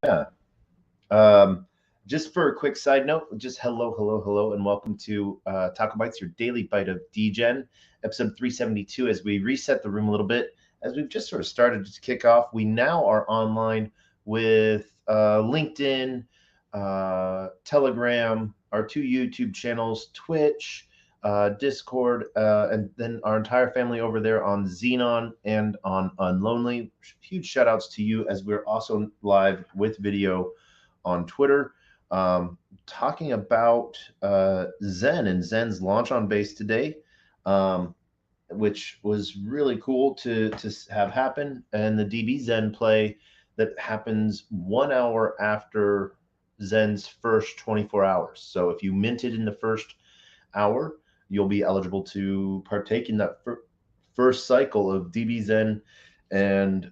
Yeah. Um, just for a quick side note, just hello, and welcome to TacoBytes, your daily bite of Degen, episode 372. As we reset the room a little bit, as we've just sort of started to kick off, we now are online with LinkedIn, Telegram, our two YouTube channels, Twitch, Discord, and then our entire family over there on Xenon and on Unlonely. Huge shout outs to you as we're also live with video on Twitter, talking about Zen and Zen's launch on base today, which was really cool to have happen, and the DB Zen play that happens 1 hour after Zen's first 24 hours. So if you minted in the first hour, you'll be eligible to partake in that first cycle of DB Zen and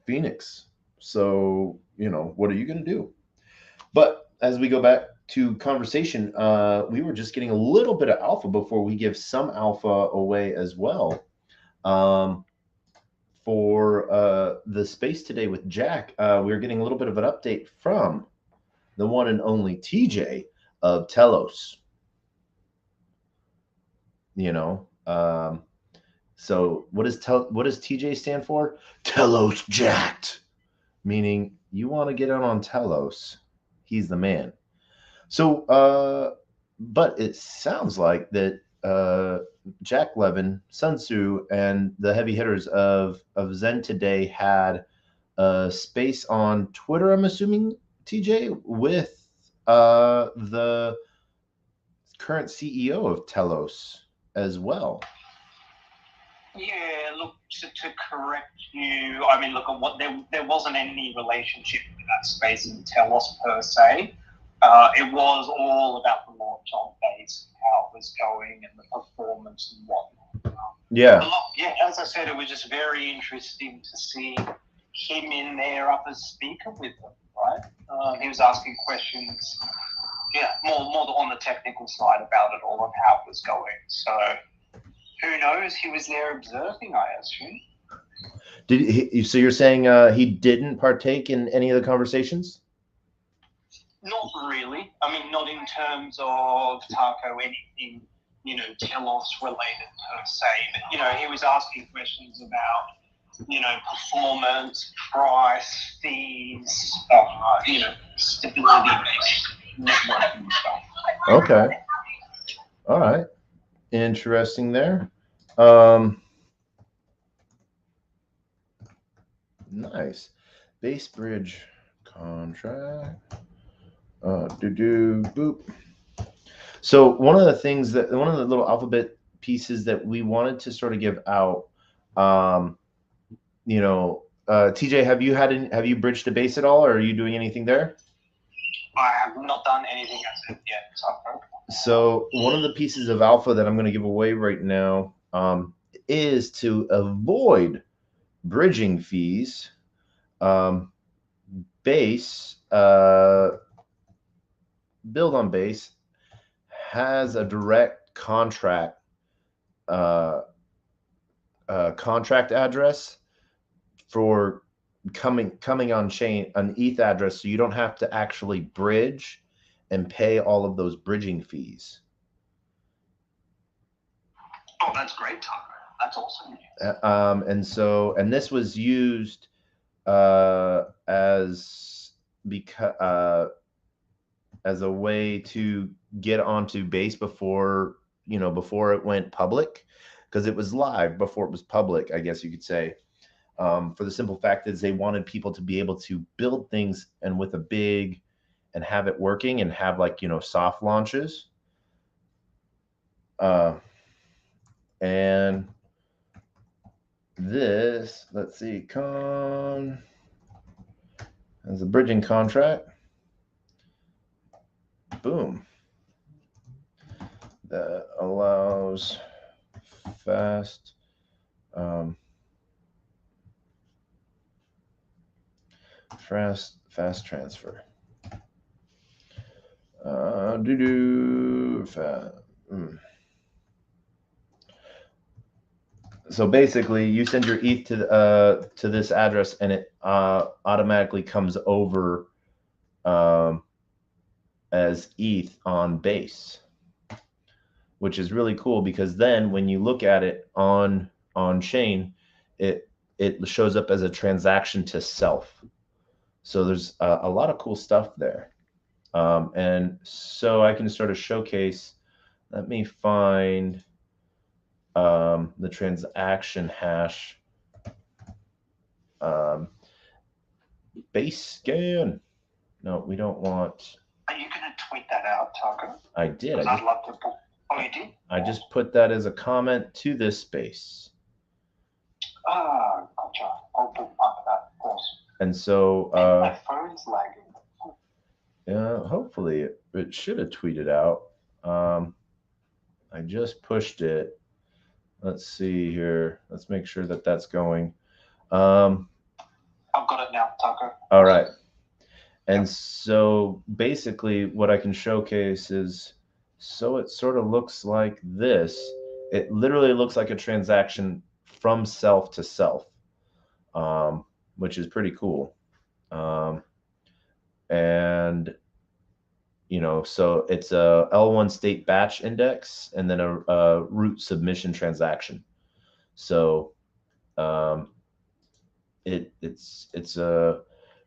Phoenix. So, what are you going to do? But as we go back to conversation, we were just getting a little bit of alpha before we give some alpha away as well. Um, for the space today with Jack, we're getting a little bit of an update from the one and only TJ of Telos. You know, so what does TJ stand for? Telos Jacked, meaning you want to get out on Telos. He's the man. So, but it sounds like that Jack Levin, Sun Tzu, and the heavy hitters of Zen today had a space on Twitter. I'm assuming TJ with the current CEO of Telos as well. Yeah, look, to correct you, I mean, look, there wasn't any relationship with that space in Telos per se. It was all about the launch on base, how it was going, and the performance and whatnot. Yeah. But look, yeah, as I said, it was just very interesting to see him in there up as speaker with them, right? He was asking questions, yeah, more on the technical side about it all and how it was going. So who knows? He was there observing, I assume. So you're saying he didn't partake in any of the conversations? Not really. I mean, not in terms of Taco anything, Telos related per se. But he was asking questions about, performance, price, fees, stability based networking stuff. Okay. All right. Interesting there. Um, nice. Base bridge contract. Boop. So one of the little alphabet pieces that we wanted to sort of give out, um, TJ, have you bridged a base at all, or are you doing anything there? I have not done anything as of yet. So one of the pieces of alpha that I'm going to give away right now is to avoid bridging fees. Base build on base has a direct uh, contract address for coming on chain, an ETH address, so you don't have to actually bridge and pay all of those bridging fees. Oh, that's great, Tucker. That's awesome. And this was used as as a way to get onto base before it went public, because it was live before it was public, I guess you could say. For the simple fact is they wanted people to be able to build things and with a big and have it working and have soft launches. And this, let's see, as a bridging contract. Boom. That allows fast fast transfer. Fast. So basically, you send your ETH to this address, and it automatically comes over um, as ETH on base, which is really cool because then when you look at it on chain, it it shows up as a transaction to self. So there's a lot of cool stuff there. And so I can sort of showcase. Let me find the transaction hash. Um, base scan. No, we don't want. Are you going to tweet that out, Taco? I did. I'd love to put. Oh, you did? I just put that as a comment to this space. Ah, gotcha. I'll bookmark that, of course. And so my phone's lagging. Yeah, hopefully it should have tweeted out. I just pushed it. Let's see here. Let's make sure that that's going. I've got it now, Taco. All right. And so basically what I can showcase is, so it sort of looks like this. It literally looks like a transaction from self to self, which is pretty cool. And so it's a L1 state batch index and then a root submission transaction. So it's a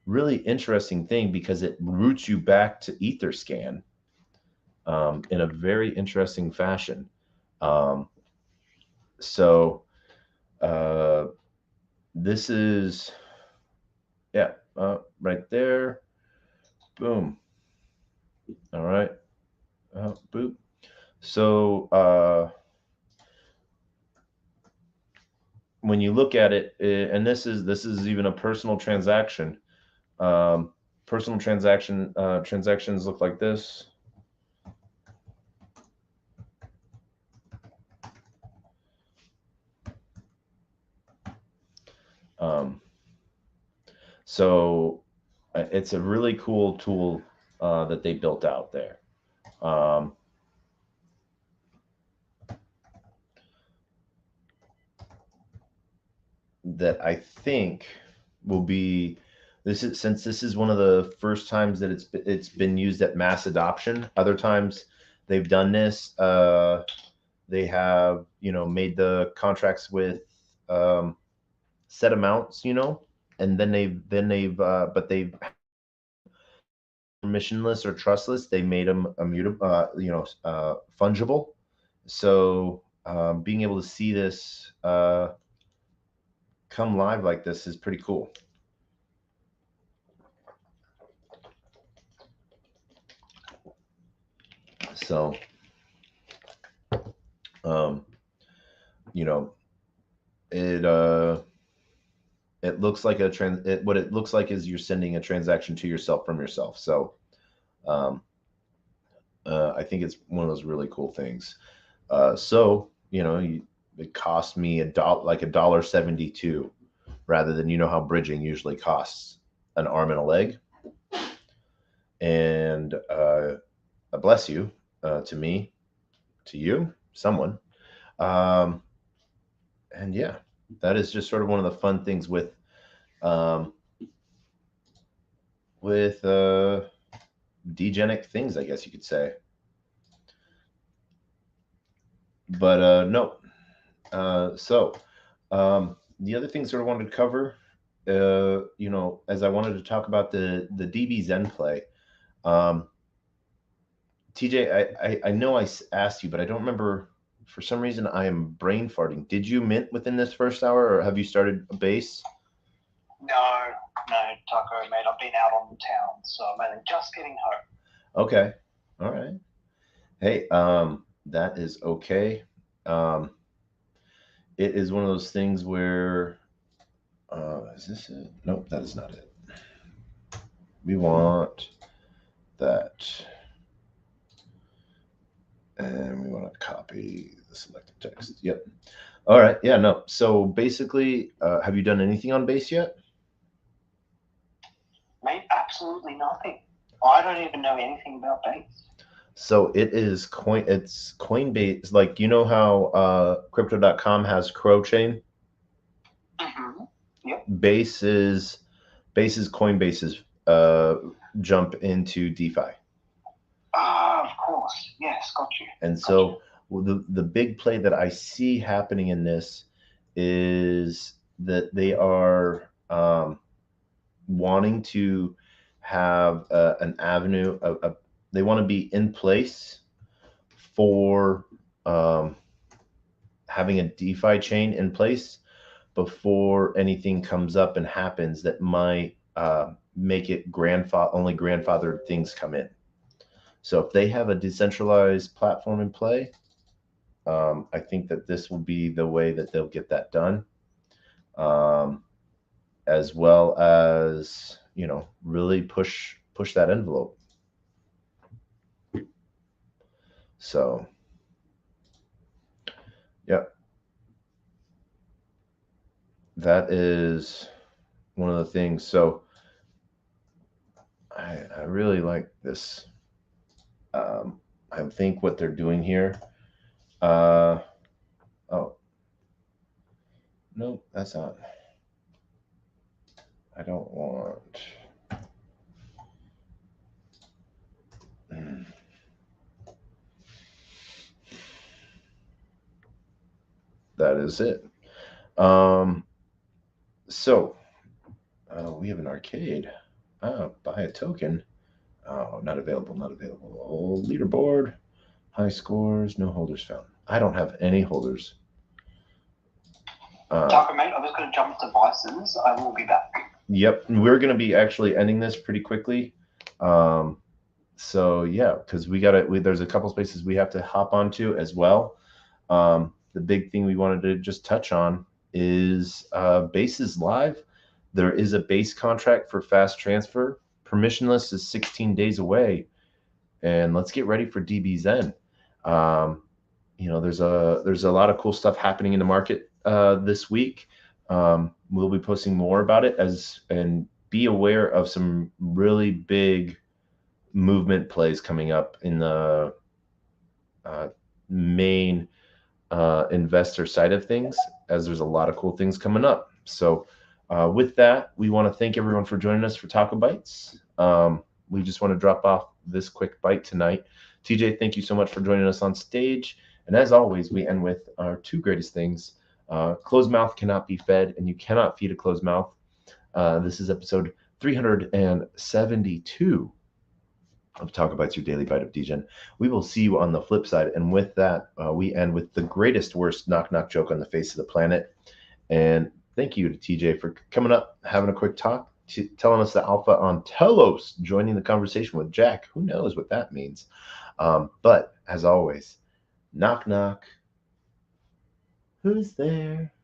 really interesting thing because it routes you back to Etherscan in a very interesting fashion. So this is, yeah, right there. Boom. All right. Boop. So when you look at it, and this is even a personal transaction. Personal transactions look like this. So it's a really cool tool that they built out there. That I think will be since this is one of the first times that it's been used at mass adoption. Other times they've done this. They have made the contracts with set amounts, and then they've but they've permissionless or trustless. They made them immutable, fungible. So being able to see this come live like this is pretty cool. So, it looks like what it looks like is you're sending a transaction to yourself from yourself. So, I think it's one of those really cool things. So, it cost me like $1.72 rather than, how bridging usually costs an arm and a leg. And bless you, to me, to you, someone. And yeah, that is just sort of one of the fun things with degenic things, I guess you could say. But no. So the other things that I wanted to cover, as I wanted to talk about the DB Zen play. TJ, I know I asked you, but I don't remember. For some reason, I am brain farting. Did you mint within this first hour, or have you started a base? No, Taco, mate. I've been out on the town, so I'm only just getting home. Okay. All right. Hey, that is okay. It is one of those things where, is this it? Nope, that is not it. We want that. And we want to copy the selected text. Yep. All right. Yeah, no. So basically, have you done anything on base yet? Mate, absolutely nothing. I don't even know anything about base. So it's Coinbase. Like, you know how crypto.com has Crow Chain? Mm-hmm. Yep. Base's Coinbase's jump into DeFi. Ah, of course. Yes, got you. And so the big play that I see happening in this is that they are wanting to have an avenue of they want to be in place for having a DeFi chain in place before anything comes up and happens that might make it only grandfathered things come in. So if they have a decentralized platform in play, I think that this will be the way that they'll get that done, as well as, you know, really push that envelope. So, yeah, that is one of the things. So I really like this. I think what they're doing here. Oh, no, that's not. I don't want. That is it. So we have an arcade. Buy a token. Oh, not available, not available. Oh, leaderboard. High scores, no holders found. I don't have any holders. Taco, mate, I'm just going to jump to devices. I will be back. Yep, we're going to be actually ending this pretty quickly. So yeah, because there's a couple spaces we have to hop onto as well. The big thing we wanted to just touch on is Base is live. There is a Base contract for fast transfer. Permissionless is 16 days away, and let's get ready for DBZen. You know, there's a lot of cool stuff happening in the market this week. We'll be posting more about it and be aware of some really big movement plays coming up in the main investor side of things, as there's a lot of cool things coming up. So with that, we want to thank everyone for joining us for TacoBytes. We just want to drop off this quick bite tonight. TJ, thank you so much for joining us on stage. And as always, we end with our two greatest things. Closed mouth cannot be fed, and you cannot feed a closed mouth. This is episode 372 of TacoBytes, your daily bite of Degen. We will see you on the flip side. And with that, we end with the greatest, worst knock-knock joke on the face of the planet. And thank you to TJ for coming up, having a quick talk, telling us the alpha on Telos, joining the conversation with Jack. Who knows what that means? But as always, knock, knock. Who's there?